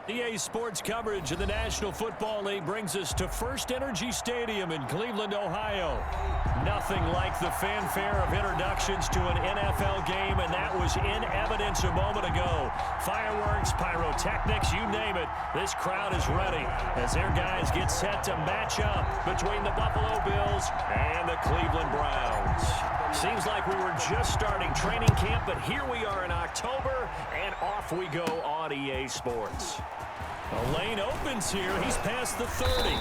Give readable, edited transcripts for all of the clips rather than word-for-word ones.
EA Sports coverage of the National Football League brings us to First Energy Stadium in Cleveland, Ohio. Nothing like the fanfare of introductions to an NFL game, and that was in evidence a moment ago. Fireworks, pyrotechnics, you name it. This crowd is ready as their guys get set to match up between the Buffalo Bills and the Cleveland Browns. Seems like we were just starting training camp, but here we are in October, and off we go on EA Sports. The lane opens here. He's past the 30.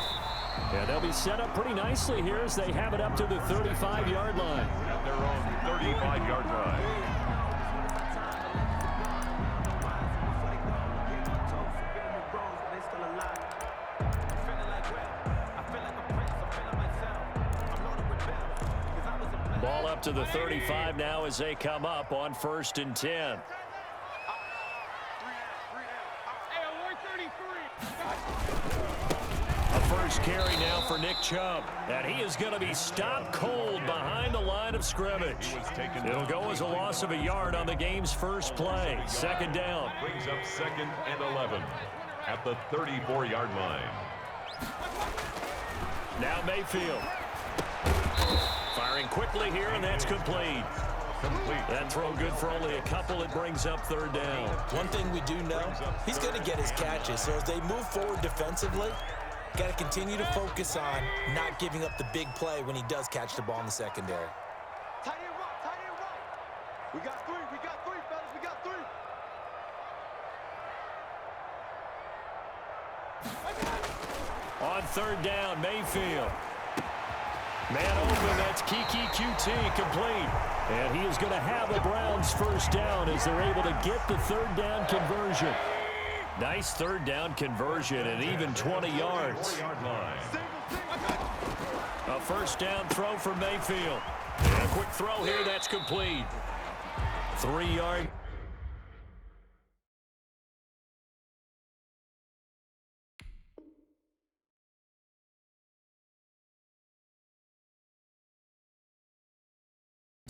And they'll be set up pretty nicely here as they have it up to the 35-yard line. At their own 35-yard line. Ball up to the 35 now as they come up on 1st and 10. A first carry now for Nick Chubb. And he is going to be stopped cold behind the line of scrimmage. It'll go as a loss of a yard on the game's first play. 2nd down. Brings up 2nd and 11 at the 34-yard line. Now Mayfield. Firing quickly here, and that's complete. That throw good for only a couple. It brings up 3rd down. One thing we do know, he's going to get his catches. So as they move forward defensively, got to continue to focus on not giving up the big play when he does catch the ball in the secondary. Tight end right, tight end right. We got three, fellas, we got three. On 3rd down, Mayfield. Man open, that's Kiki QT, complete. And he is going to have the Browns' first down as they're able to get the 3rd down conversion. Nice 3rd down conversion and even 20 yards. A first down throw for Mayfield. And a quick throw here, that's complete. 3-yard.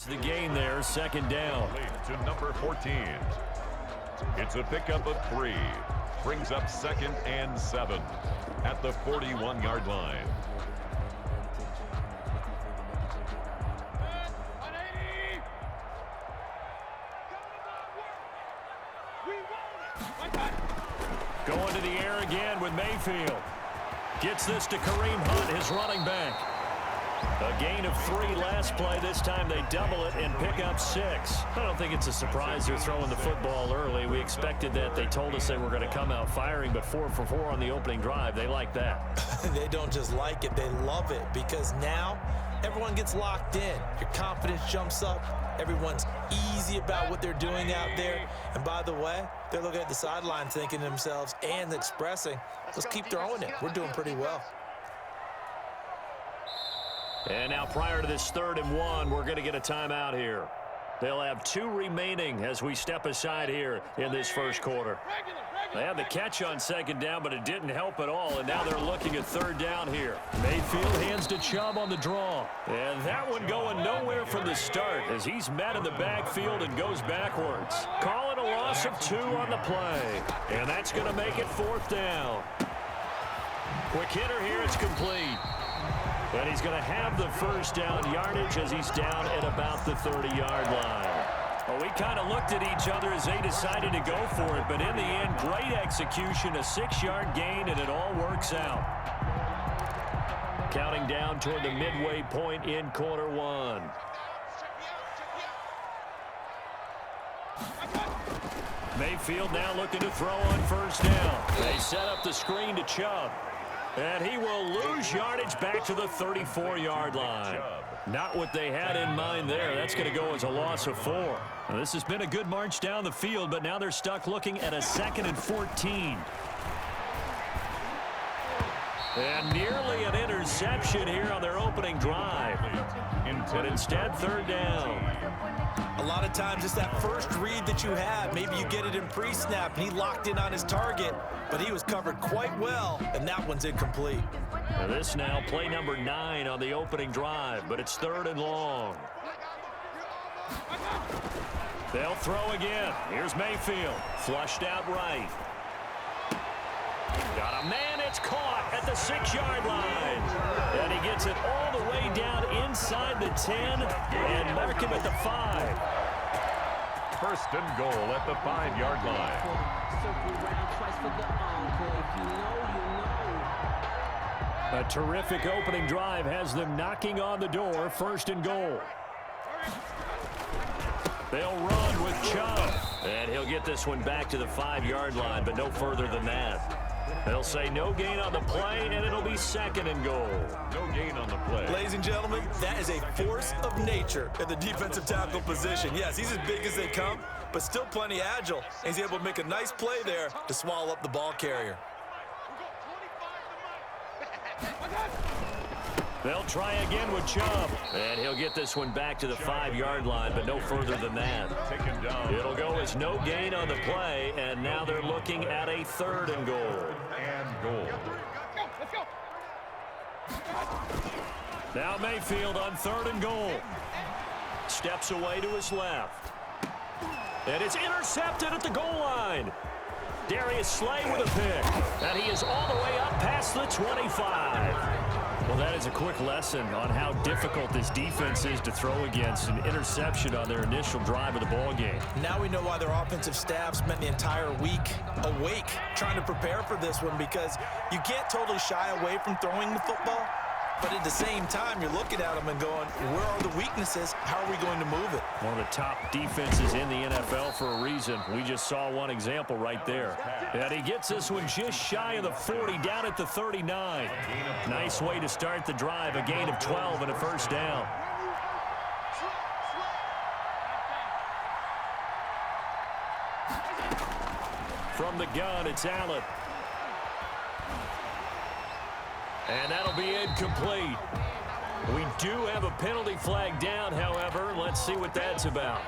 The gain there, 2nd down. To number 14. It's a pickup of 3. Brings up 2nd and 7 at the 41-yard line. Going to the air again with Mayfield. Gets this to Kareem Hunt, his running back. A gain of 3 last play. This time they double it and pick up 6. I don't think it's a surprise they're throwing the football early. We expected that. They told us they were going to come out firing, but 4 for 4 on the opening drive. They like that. They don't just like it, they love it, because now everyone gets locked in. Your confidence jumps up. Everyone's easy about what they're doing out there. And by the way, they're looking at the sideline thinking to themselves and expressing, let's keep throwing it. We're doing pretty well. And now prior to this 3rd and 1, we're going to get a timeout here. They'll have 2 remaining as we step aside here in this first quarter. They had the catch on 2nd down, but it didn't help at all, and now they're looking at 3rd down here. Mayfield hands to Chubb on the draw. And that one going nowhere from the start as he's met in the backfield and goes backwards. Calling a loss of 2 on the play. And that's going to make it 4th down. Quick hitter here, it's complete. And he's going to have the first down yardage as he's down at about the 30-yard line. Well, we kind of looked at each other as they decided to go for it, but in the end, great execution, a 6-yard gain, and it all works out. Counting down toward the midway point in quarter 1. Mayfield now looking to throw on 1st down. They set up the screen to Chubb. And he will lose yardage back to the 34-yard line. Not what they had in mind there. That's going to go as a loss of 4. Now, this has been a good march down the field, but now they're stuck looking at a 2nd and 14. And nearly an interception here on their opening drive. But instead, 3rd down. A lot of times it's that first read that you have. Maybe you get it in pre-snap, and he locked in on his target, but he was covered quite well, and that one's incomplete. Now this now play number 9 on the opening drive, but it's 3rd and long. They'll throw again. Here's Mayfield, flushed out right. Got a man, it's caught at the 6-yard line. And he gets it all the way down inside the 10 and mark him at the 5. First and goal at the 5-yard line. A terrific opening drive has them knocking on the door. First and goal. They'll run with Chubb. And he'll get this one back to the 5-yard line, but no further than that. They'll say no gain on the play, and it'll be second and goal. No gain on the play. Ladies and gentlemen, that is a force of nature at the defensive tackle position. Yes, he's as big as they come, but still plenty agile. He's able to make a nice play there to swallow up the ball carrier. They'll try again with Chubb. And he'll get this one back to the 5-yard line, but no further than that. Taken down. It'll go as no gain on the play, and now they're looking at a third and goal. And goal. Let's go. Now Mayfield on third and goal. Steps away to his left. And it's intercepted at the goal line. Darius Slay with a pick. And he is all the way up past the 25. Well, that is a quick lesson on how difficult this defense is to throw against. An interception on their initial drive of the ball game. Now we know why their offensive staff spent the entire week awake trying to prepare for this one, because you can't totally shy away from throwing the football, but at the same time, you're looking at them and going, where are the weaknesses? How are we going to move it? One of the top defenses in the NFL for a reason. We just saw one example right there. And he gets this one just shy of the 40, down at the 39. Nice way to start the drive, a gain of 12 and a first down. From the gun, it's Allen. And that'll be incomplete. We do have a penalty flag down, however. Let's see what that's about.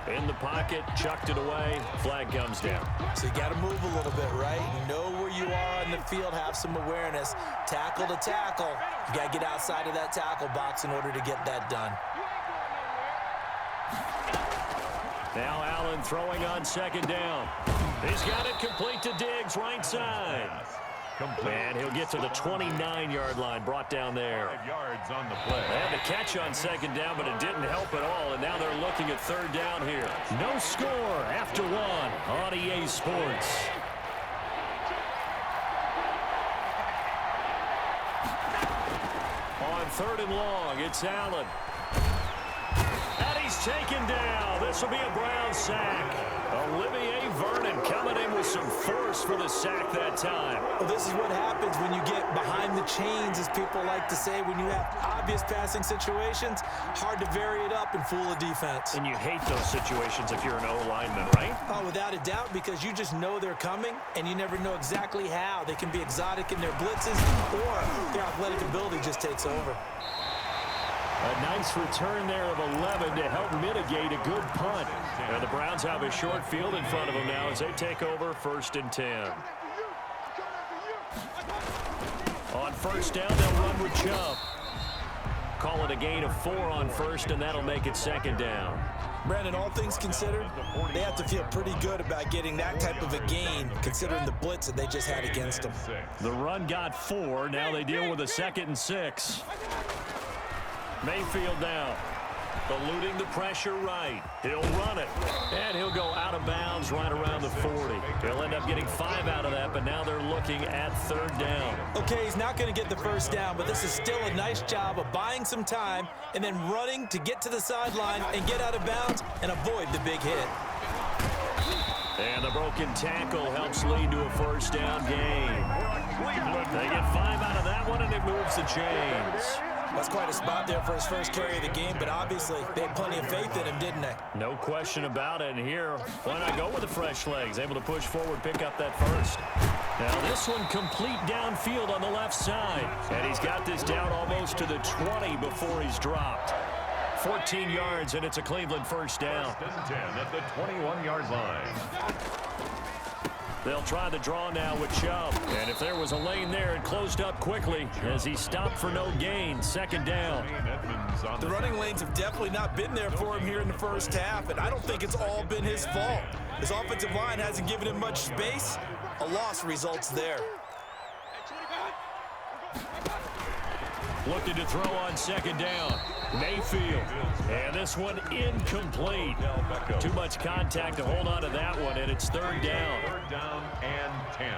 In the pocket, chucked it away, flag comes down. So you got to move a little bit, right? Know where you are on the field, have some awareness. Tackle to tackle. You got to get outside of that tackle box in order to get that done. Now Allen throwing on second down. He's got it complete to Diggs, right side. And he'll get to the 29-yard line, brought down there. 5 yards on the play. They had the catch on second down, but it didn't help at all, and now they're looking at third down here. No score after one on EA Sports. On third and long, it's Allen. And he's taken down. This will be a Brown sack. Olivier Vernon coming in with some force for the sack that time. Well, this is what happens when you get behind the chains, as people like to say. When you have obvious passing situations, hard to vary it up and fool a defense. And you hate those situations if you're an O-lineman, right? Oh, without a doubt, because you just know they're coming, and you never know exactly how. They can be exotic in their blitzes, or their athletic ability just takes over. A nice return there of 11 to help mitigate a good punt. And the Browns have a short field in front of them now as they take over first and 10. On first down, they'll run with Chubb. Call it a gain of 4 on first, and that'll make it second down. Brandon, all things considered, they have to feel pretty good about getting that type of a gain, considering the blitz that they just had against them. The run got 4. Now they deal with a 2nd and 6. Mayfield now, eluding the pressure right. He'll run it, and he'll go out of bounds right around the 40. He'll end up getting 5 out of that, but now they're looking at third down. Okay, he's not going to get the first down, but this is still a nice job of buying some time and then running to get to the sideline and get out of bounds and avoid the big hit. And the broken tackle helps lead to a first down gain. They get 5 out of that one, and it moves the chains. That's quite a spot there for his first carry of the game, but obviously they had plenty of faith in him, didn't they? No question about it. And here, why not go with the fresh legs? Able to push forward, pick up that first. Now this one complete downfield on the left side. And he's got this down almost to the 20 before he's dropped. 14 yards, and it's a Cleveland first down. First and 10 at the 21-yard line. They'll try the draw now with Chubb. And if there was a lane there, it closed up quickly as he stopped for no gain. Second down. The running lanes have definitely not been there for him here in the first half, and I don't think it's all been his fault. His offensive line hasn't given him much space. A loss results there. Looking to throw on second down. Mayfield. And this one incomplete. Too much contact to hold on to that one, and it's third down. Third down and 10.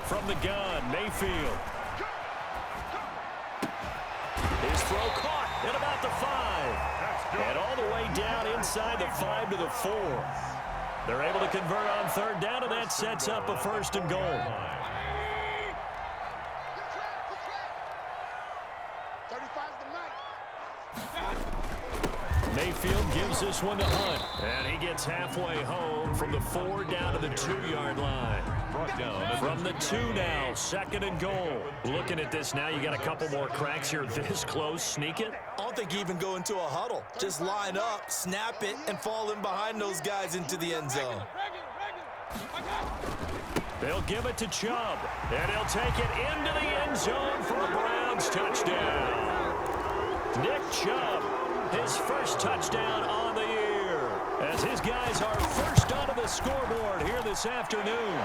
From the gun, Mayfield. His throw caught at about the 5. And all the way down inside the 5 to the 4. They're able to convert on third down, and that sets up a first and goal. Mayfield gives this one to Hunt. And he gets halfway home from the 4 down to the 2-yard line. From the 2 now, second and goal. Looking at this now, you got a couple more cracks here this close. Sneak it. I don't think you even go into a huddle. Just line up, snap it, and fall in behind those guys into the end zone. They'll give it to Chubb. And he'll take it into the end zone for a Browns touchdown. Nick Chubb. His first touchdown on the year as his guys are first onto the scoreboard here this afternoon.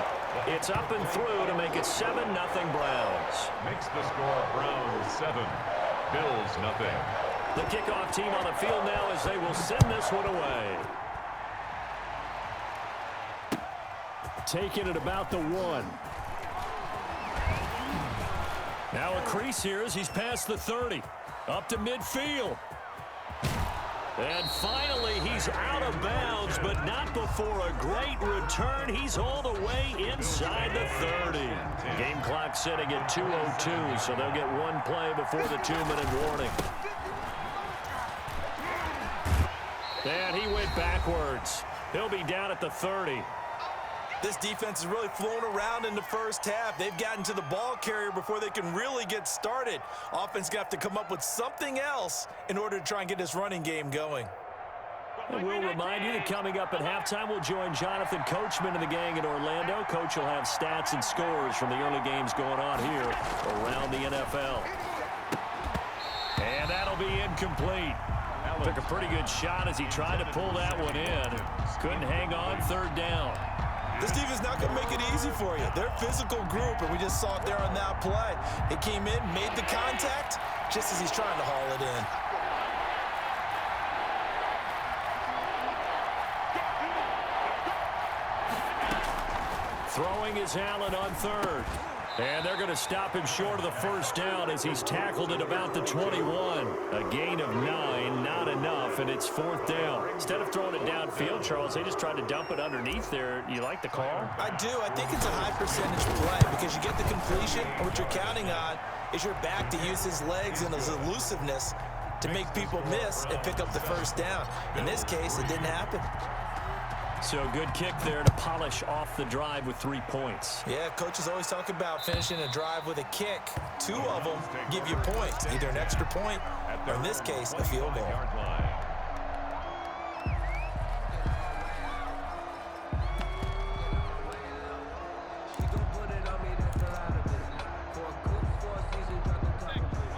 It's up and through to make it 7-0 Browns. Makes the score Browns 7, Bills nothing. The kickoff team on the field now as they will send this one away. Taking it about the 1. Now a crease here as he's past the 30. Up to midfield. And finally, he's out of bounds, but not before a great return. He's all the way inside the 30. Game clock sitting at 2:02, so they'll get one play before the 2-minute warning. And he went backwards. He'll be down at the 30. This defense is really flown around in the first half. They've gotten to the ball carrier before they can really get started. Offense got to come up with something else in order to try and get this running game going. And we'll remind you that coming up at halftime, we'll join Jonathan Coachman and the gang in Orlando. Coach will have stats and scores from the early games going on here around the NFL. And that'll be incomplete. Took a pretty good shot as he tried to pull that one in. Couldn't hang on third down. This defense not going to make it easy for you. They're a physical group, and we just saw it there on that play. He came in, made the contact, just as he's trying to haul it in. Throwing is Allen on third. And they're going to stop him short of the first down as he's tackled at about the 21. A gain of 9, not enough, and it's fourth down. Instead of throwing it downfield, Charles, they just tried to dump it underneath there. You like the call? I do. I think it's a high percentage play because you get the completion, and what you're counting on is your back to use his legs and his elusiveness to make people miss and pick up the first down. In this case, it didn't happen. So good kick there to polish off the drive with 3 points. Yeah, coaches always talk about finishing a drive with a kick. 2 of them give you points, either an extra point or, in this case, a field goal.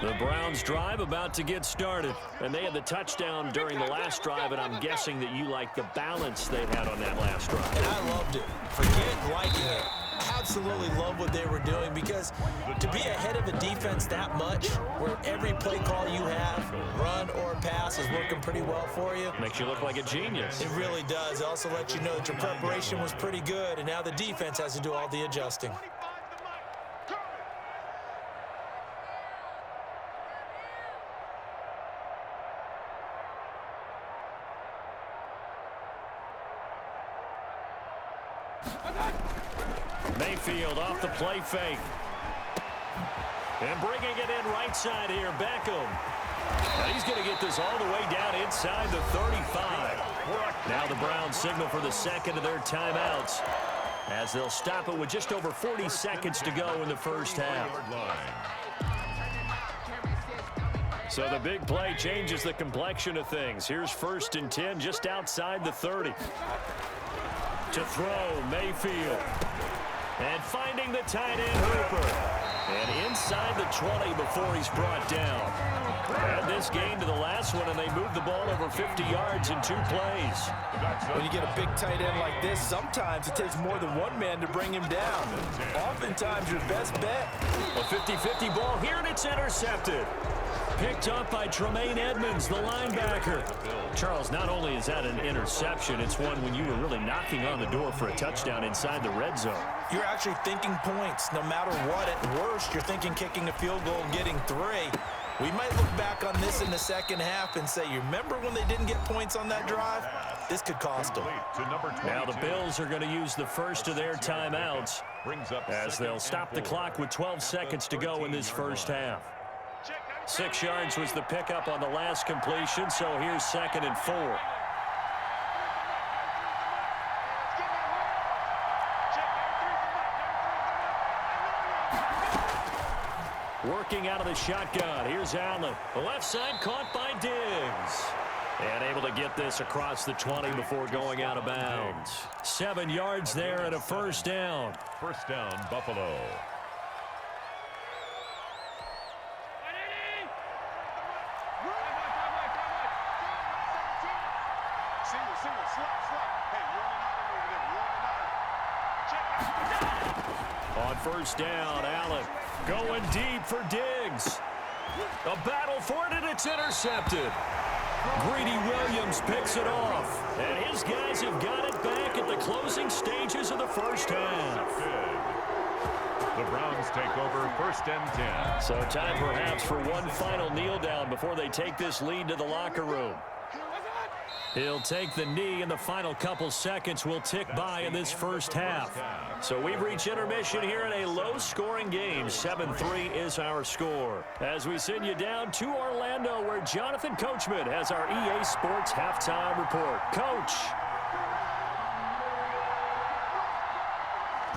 The Browns drive about to get started. And they had the touchdown during the last drive, and I'm guessing that you like the balance they had on that last drive. And I loved it. Forget liking it. Absolutely love what they were doing because to be ahead of a defense that much, where every play call you have, run or pass, is working pretty well for you. Makes you look like a genius. It really does. It also lets you know that your preparation was pretty good, and now the defense has to do all the adjusting. Mayfield off the play fake. And bringing it in right side here, Beckham. And he's going to get this all the way down inside the 35. Now the Browns signal for the second of their timeouts as they'll stop it with just over 40 seconds to go in the first half. So the big play changes the complexion of things. Here's 1st and 10 just outside the 30. To throw, Mayfield. And finding the tight end, Hooper. And inside the 20 before he's brought down. Add this game to the last one, and they moved the ball over 50 yards in 2 plays. When you get a big tight end like this, sometimes it takes more than one man to bring him down. Oftentimes, your best bet. A 50-50 ball here, and it's intercepted. Picked up by Tremaine Edmonds, the linebacker. Charles, not only is that an interception, it's one when you were really knocking on the door for a touchdown inside the red zone. You're actually thinking points. No matter what, at worst, you're thinking kicking a field goal and getting 3. We might look back on this in the second half and say, you remember when they didn't get points on that drive? This could cost them. Now the Bills are going to use the first of their timeouts as they'll stop the clock with 12 seconds to go in this first half. 6 yards was the pickup on the last completion, so here's 2nd and 4. Working out of the shotgun. Here's Allen. The left side caught by Diggs. And able to get this across the 20 before going out of bounds. 7 yards there and a first down. First down, Buffalo. On first down, Allen going deep for Diggs. A battle for it, and it's intercepted. Greedy Williams picks it off. And his guys have got it back at the closing stages of the first half. The Browns take over 1st and 10. So time perhaps for one final kneel down before they take this lead to the locker room. He'll take the knee, and the final couple seconds will tick by in this first half. So we've reached intermission here in a low-scoring game. 7-3 is our score. As we send you down to Orlando, where Jonathan Coachman has our EA Sports halftime report. Coach.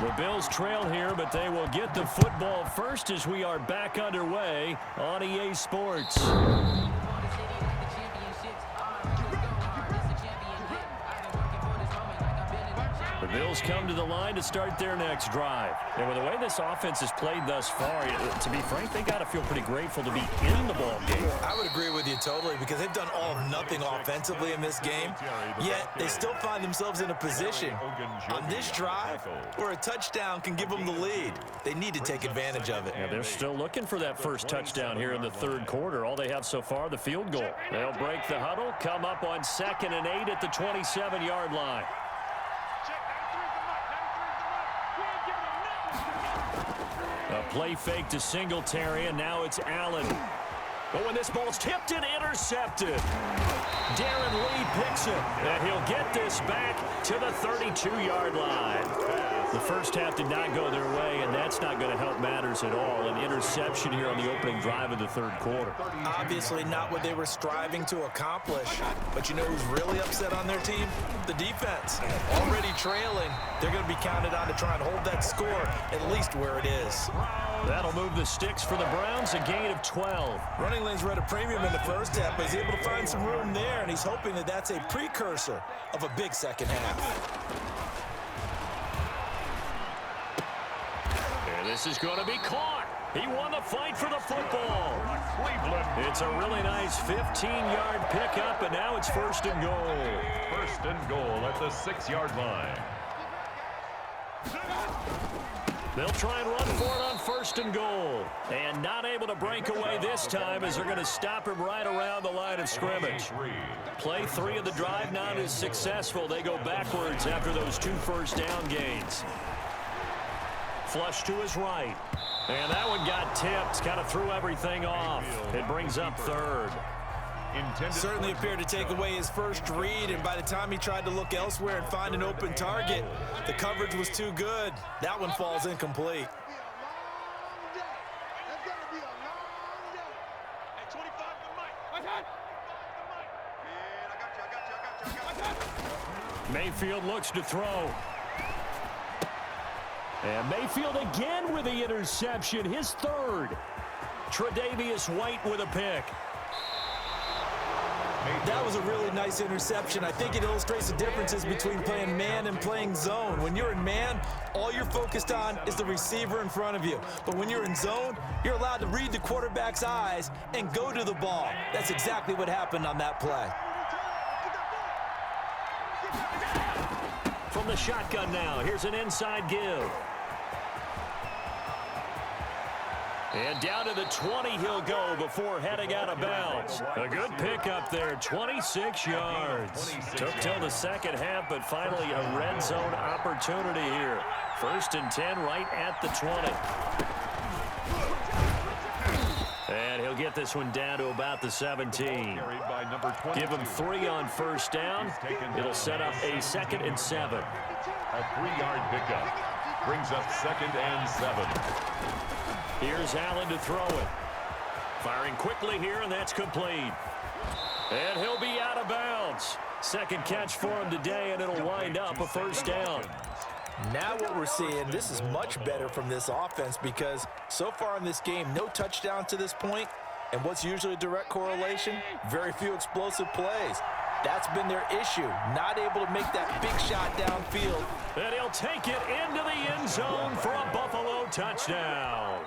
The Bills trail here, but they will get the football first as we are back underway on EA Sports. The Bills come to the line to start their next drive. And with the way this offense has played thus far, to be frank, they got to feel pretty grateful to be in the ball game. I would agree with you totally, because they've done all or nothing offensively in this game, yet they still find themselves in a position on this drive where a touchdown can give them the lead. They need to take advantage of it. Yeah, they're still looking for that first touchdown here in the 3rd quarter. All they have so far, the field goal. They'll break the huddle, come up on 2nd and 8 at the 27-yard line. A play fake to Singletary, and now it's Allen. But when this ball's tipped and intercepted, Darren Lee picks it, and he'll get this back to the 32-yard line. The first half did not go their way, and that's not going to help matters at all. An interception here on the opening drive of the 3rd quarter. Obviously not what they were striving to accomplish. But you know who's really upset on their team? The defense. Already trailing, they're going to be counted on to try and hold that score at least where it is. That'll move the sticks for the Browns, a gain of 12. Running lanes were at a premium in the first half, but he's able to find some room there, and he's hoping that that's a precursor of a big second half. And this is going to be caught. He won the fight for the football. It's a really nice 15-yard pickup, and now it's 1st and goal. 1st and goal at the 6-yard line. They'll try and run for it on 1st and goal. And not able to break away this time as they're going to stop him right around the line of scrimmage. Play 3 of the drive not as successful. They go backwards after those 2 first down gains. Flush to his right. And that one got tipped. Kind of threw everything off. It brings up 3rd. Certainly appeared to take away his first read, and by the time he tried to look elsewhere and find an open target, the coverage was too good. That one falls incomplete. Mayfield looks to throw. And Mayfield again with the interception, his 3rd. Tre'Davious White with a pick. That was a really nice interception. I think it illustrates the differences between playing man and playing zone. When you're in man, all you're focused on is the receiver in front of you. But when you're in zone, you're allowed to read the quarterback's eyes and go to the ball. That's exactly what happened on that play. From the shotgun now, here's an inside give. And down to the 20 he'll go before heading out of bounds. A good pickup there, 26 yards. Took till the second half, but finally a red zone opportunity here. 1st and 10 right at the 20. And he'll get this one down to about the 17. Give him 3 on 1st down. It'll set up a 2nd and 7. A 3-yard pickup brings up 2nd and 7. Here's Allen to throw it. Firing quickly here, and that's complete. And he'll be out of bounds. Second catch for him today, and it'll wind up a 1st down. Now what we're seeing, this is much better from this offense because so far in this game, no touchdown to this point. And what's usually a direct correlation? Very few explosive plays. That's been their issue, not able to make that big shot downfield. And he'll take it into the end zone for a Buffalo touchdown.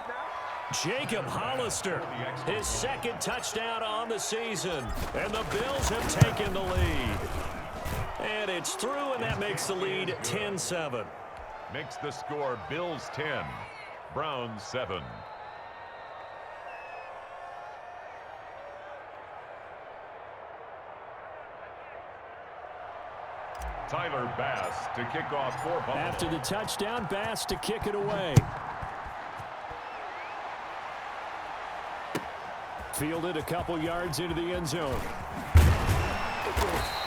Jacob Hollister, his 2nd touchdown on the season. And the Bills have taken the lead. And it's through, and that makes the lead 10-7. Makes the score Bills 10, Browns 7. Tyler Bass to kick off for Buffalo. After the touchdown, Bass to kick it away. Fielded a couple yards into the end zone.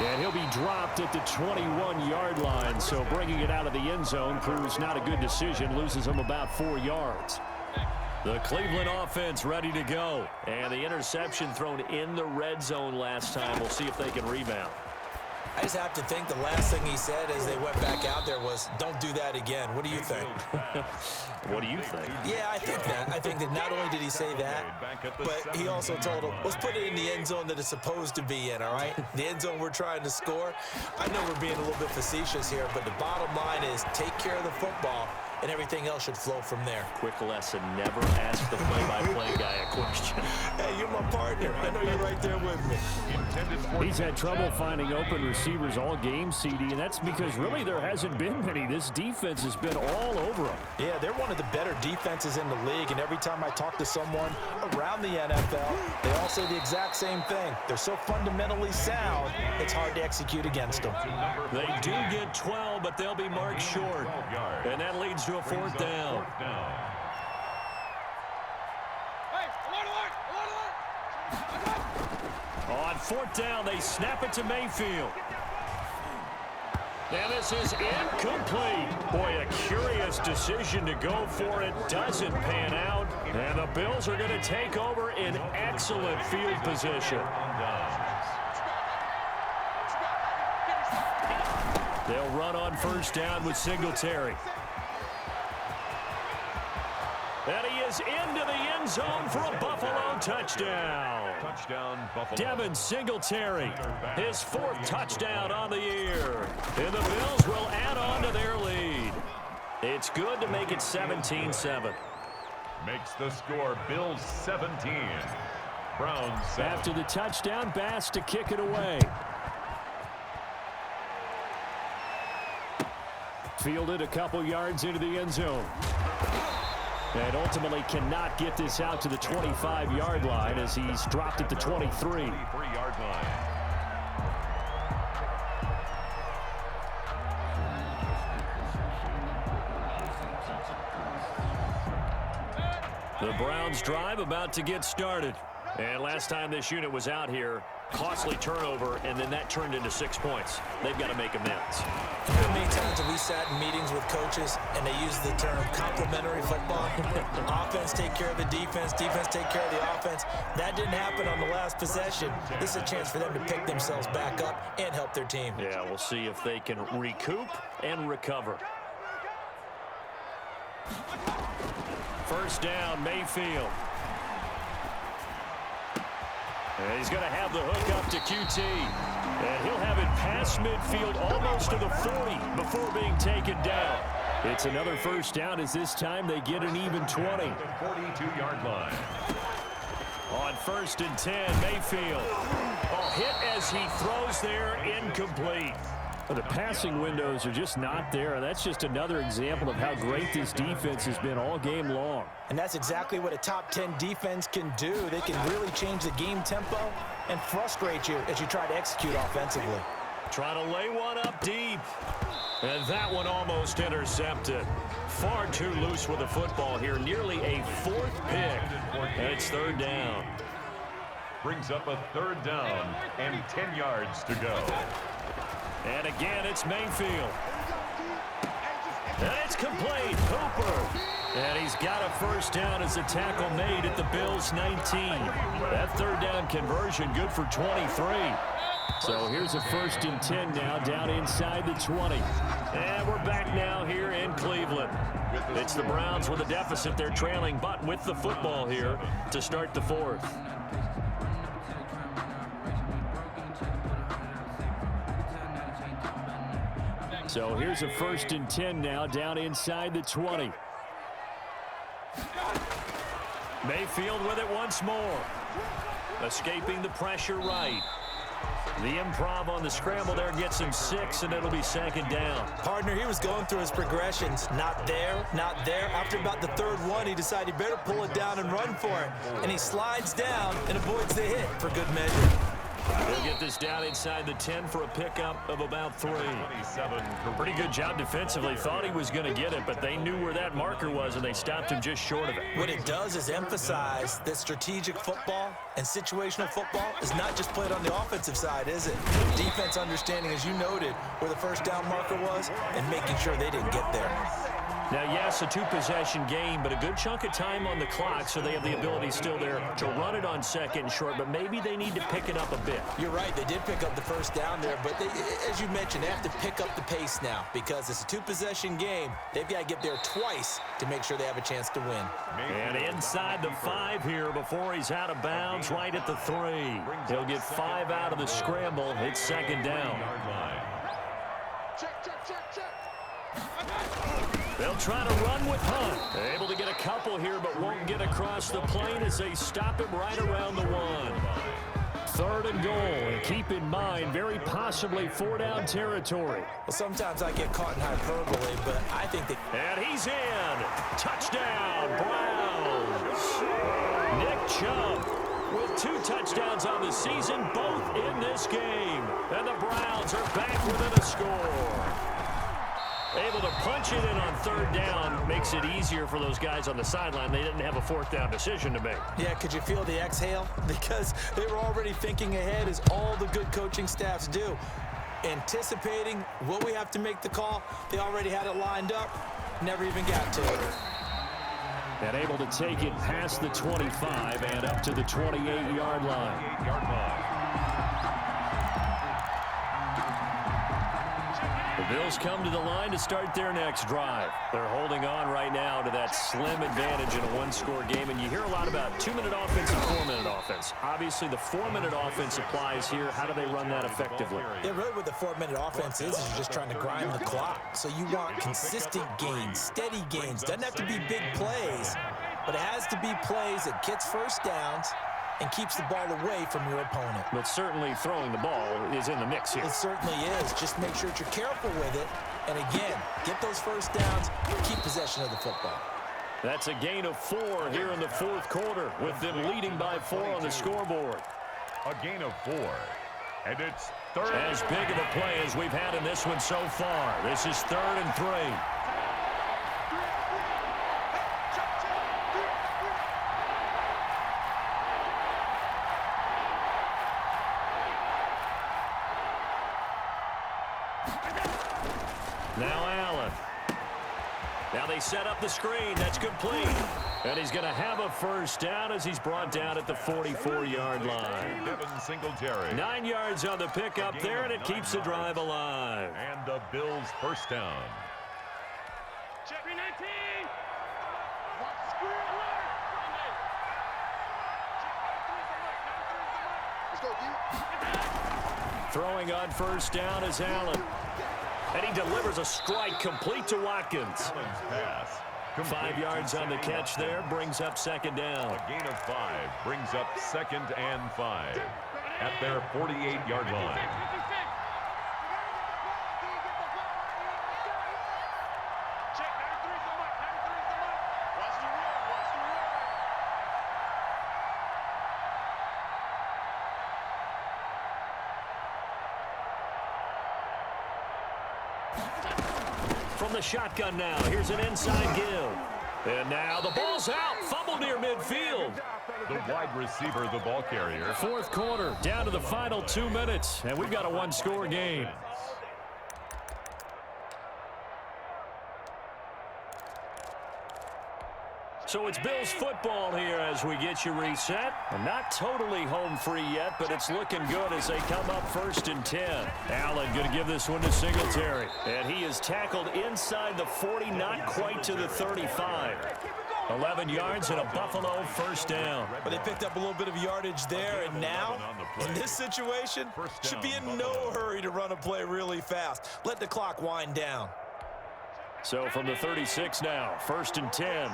And he'll be dropped at the 21-yard line, so bringing it out of the end zone proves not a good decision, loses him about 4 yards. The Cleveland offense ready to go, and the interception thrown in the red zone last time. We'll see if they can rebound. I just have to think the last thing he said as they went back out there was, don't do that again. What do you think? What do you think? Yeah, I think that. I think that not only did he say that, but he also told him, let's put it in the end zone that it's supposed to be in, all right? The end zone we're trying to score. I know we're being a little bit facetious here, but the bottom line is take care of the football, and everything else should flow from there. Quick lesson, never ask the play-by-play guy a question. Hey, you're my partner. I know you're right there with me. He's had trouble finding open receivers all game, CD, and that's because really there hasn't been many. This defense has been all over them. Yeah, they're one of the better defenses in the league, and every time I talk to someone around the NFL, they all say the exact same thing. They're so fundamentally sound, it's hard to execute against them. They do get 12, but they'll be marked short, and that leads to a 4th down. On 4th down, they snap it to Mayfield. And this is incomplete. Boy, a curious decision to go for it. Doesn't pan out. And the Bills are going to take over in excellent field position. They'll run on 1st down with Singletary. And he is into the end zone for a Buffalo touchdown. Touchdown, Buffalo. Devin Singletary, his 4th touchdown on the year. And the Bills will add on to their lead. It's good to make it 17-7. Makes the score Bills 17, Browns 7. After the touchdown, Bass to kick it away. Fielded a couple yards into the end zone. And ultimately cannot get this out to the 25-yard line as he's dropped at the 23. 23-yard line. The Browns drive about to get started. And last time this unit was out here, costly turnover, and then that turned into 6 points. They've got to make amends. How many times have we sat in meetings with coaches and they use the term complementary football? Offense take care of the defense, defense take care of the offense. That didn't happen on the last possession. This is a chance for them to pick themselves back up and help their team. Yeah, we'll see if they can recoup and recover. 1st down, Mayfield. And he's going to have the hook up to QT. And he'll have it past midfield almost to the 40 before being taken down. It's another first down as this time they get an even 20. The 42-yard line. On 1st and 10, Mayfield. Oh, hit as he throws there, incomplete. Well, the passing windows are just not there, and that's just another example of how great this defense has been all game long. And that's exactly what a top 10 defense can do. They can really change the game tempo and frustrate you as you try to execute offensively. Try to lay one up deep. And that one almost intercepted. Far too loose with the football here. Nearly a 4th pick. And it's 3rd down. Brings up a 3rd down and 10 yards to go. And again, it's Mayfield. And it's complete. Hooper. And he's got a first down as a tackle made at the Bills' 19. That 3rd down conversion good for 23. So here's a 1st and 10 now down inside the 20. And we're back now here in Cleveland. It's the Browns with a deficit. They're trailing, but with the football here to start the 4th. So here's a 1st and 10 now down inside the 20. Mayfield with it once more. Escaping the pressure right. The improv on the scramble there gets him 6, and it'll be 2nd down. Partner, he was going through his progressions. Not there, not there. After about the 3rd one, he decided he better pull it down and run for it. And he slides down and avoids the hit for good measure. They'll get this down inside the 10 for a pickup of about 3. Pretty good job defensively. Thought he was going to get it, but they knew where that marker was, and they stopped him just short of it. What it does is emphasize that strategic football and situational football is not just played on the offensive side, is it? Defense understanding, as you noted, where the first down marker was and making sure they didn't get there. Now, yes, a 2-possession game, but a good chunk of time on the clock, so they have the ability still there to run it on 2nd and short, but maybe they need to pick it up a bit. You're right. They did pick up the first down there, but they, as you mentioned, they have to pick up the pace now because it's a 2-possession game. They've got to get there twice to make sure they have a chance to win. And inside the 5 here before he's out of bounds, right at the 3. He'll get 5 out of the scramble. It's 2nd down. Check, check, check, check. They'll try to run with Hunt. Able to get a couple here, but won't get across the plane as they stop him right around the 1. 3rd and goal. And keep in mind, very possibly 4-down territory. Well, sometimes I get caught in hyperbole, but I think that... And he's in. Touchdown, Browns. Nick Chubb with 2 touchdowns on the season, both in this game. And the Browns are back within a score. Able to punch it in on 3rd down makes it easier for those guys on the sideline. They didn't have a 4th down decision to make. Yeah, could you feel the exhale? Because they were already thinking ahead, as all the good coaching staffs do. Anticipating what we have to make the call. They already had it lined up. Never even got to it. And able to take it past the 25 and up to the 28-yard line. The Bills come to the line to start their next drive. They're holding on right now to that slim advantage in a 1-score game, and you hear a lot about 2-minute offense and 4-minute offense. Obviously, the 4-minute offense applies here. How do they run that effectively? Yeah, really what the 4-minute offense is you're just trying to grind the clock. So you want consistent gains, steady gains. Doesn't have to be big plays, but it has to be plays that gets first downs and keeps the ball away from your opponent. But certainly throwing the ball is in the mix here. It certainly is. Just make sure that you're careful with it. And again, get those first downs, keep possession of the football. That's a gain of 4 here in the 4th quarter, with them leading by 4 on the scoreboard. A gain of 4. And it's 3rd. As big of a play as we've had in this one so far. This is 3rd and 3. Now Allen. Now they set up the screen. That's complete. And he's going to have a first down as he's brought down at the 44-yard line. 9 yards on the pickup there, and it keeps the drive alive. And the Bills' first down. Check 19. Throwing on first down is Allen. And he delivers a strike complete to Watkins. 5 yards on the catch there, brings up second down. A gain of 5 brings up 2nd and 5 at their 48-yard line. From the shotgun now, here's an inside give. And now the ball's out, fumble near midfield. The wide receiver, the ball carrier. Fourth quarter, down to the final 2 minutes, and we've got a one-score game. So it's Bills football here as we get you reset. And not totally home free yet, but it's looking good as they come up 1st and 10. Allen going to give this one to Singletary. And he is tackled inside the 40, not quite to the 35. 11 yards and a Buffalo first down. But they picked up a little bit of yardage there, and now, in this situation, should be in no hurry to run a play really fast. Let the clock wind down. So from the 36 now, 1st and 10.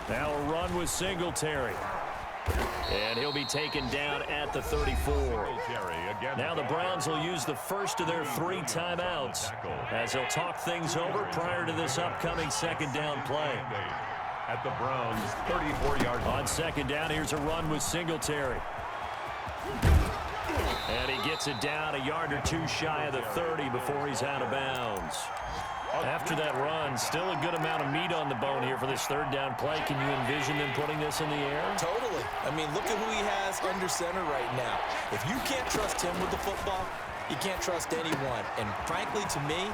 Now a run with Singletary. And he'll be taken down at the 34. Now the Browns will use the first of their 3 timeouts as they'll talk things over prior to this upcoming second down play. At the Browns' 34-yard line. On second down, here's a run with Singletary. And he gets it down a yard or 2 shy of the 30 before he's out of bounds. After that run, still a good amount of meat on the bone here for this third down play. Can you envision them putting this in the air? Totally. I mean, look at who he has under center right now. If you can't trust him with the football, you can't trust anyone. And frankly, to me,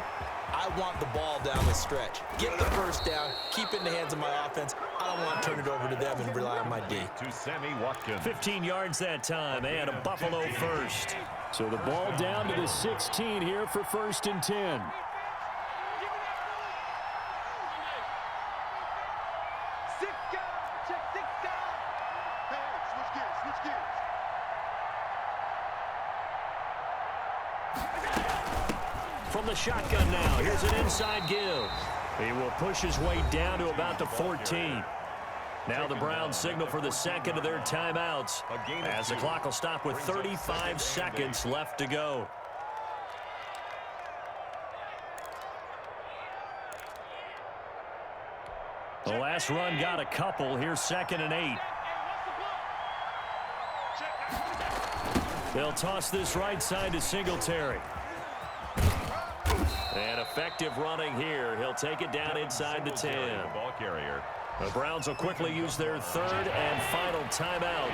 I want the ball down the stretch. Get the first down, keep it in the hands of my offense. I don't want to turn it over to them and rely on my D. To Sammy Watkins. 15 yards that time and a Buffalo first. So the ball down to the 16 here for 1st and 10. From the shotgun now, here's an inside give. He will push his way down to about the 14. Now the Browns signal for the second of their timeouts as the clock will stop with 35 seconds left to go. The last run got a couple. Here's 2nd and 8. They'll toss this right side to Singletary. And effective running here. He'll take it down inside the 10. Ball carrier. The Browns will quickly use their third and final timeout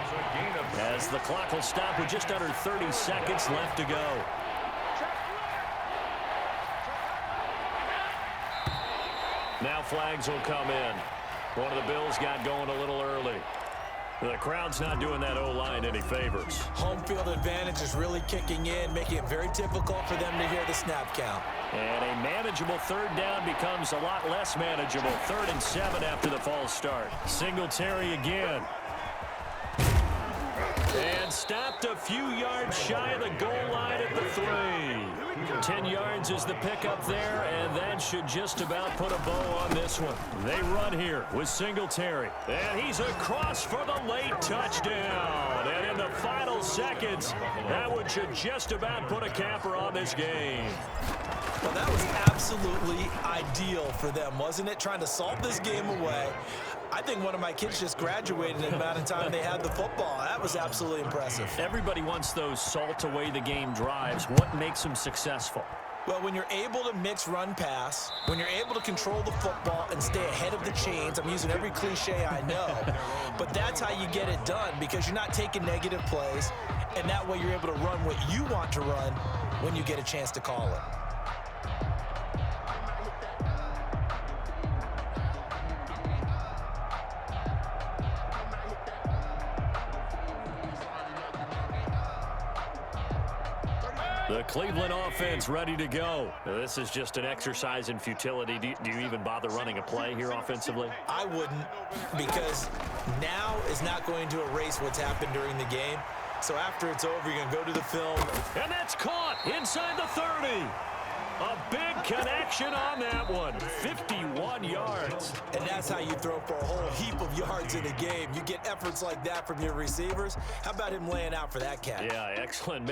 as the clock will stop with just under 30 seconds left to go. Now flags will come in. One of the Bills got going a little early. The crowd's not doing that O-line any favors. Home field advantage is really kicking in, making it very difficult for them to hear the snap count. And a manageable third down becomes a lot less manageable. 3rd and 7 after the false start. Singletary again. And stopped a few yards shy of the goal line at the 3. 10 yards is the pickup there, and that should just about put a bow on this one. They run here with Singletary. And he's across for the late touchdown. And in the final seconds, that one should just about put a capper on this game. Well, that was absolutely ideal for them, wasn't it? Trying to salt this game away. I think one of my kids just graduated in the amount of time they had the football. That was absolutely impressive. Everybody wants those salt away the game drives. What makes them successful? Well, when you're able to mix run pass, when you're able to control the football and stay ahead of the chains, I'm using every cliche I know, but that's how you get it done because you're not taking negative plays, and that way you're able to run what you want to run when you get a chance to call it. The Cleveland offense ready to go. Now, this is just an exercise in futility. Do you even bother running a play here offensively? I wouldn't, because now is not going to erase what's happened during the game. So after it's over, you're going to go to the film. And that's caught inside the 30. A big connection on that one. 51 yards. And that's how you throw for a whole heap of yards in a game. You get efforts like that from your receivers. How about him laying out for that catch? Yeah, excellent.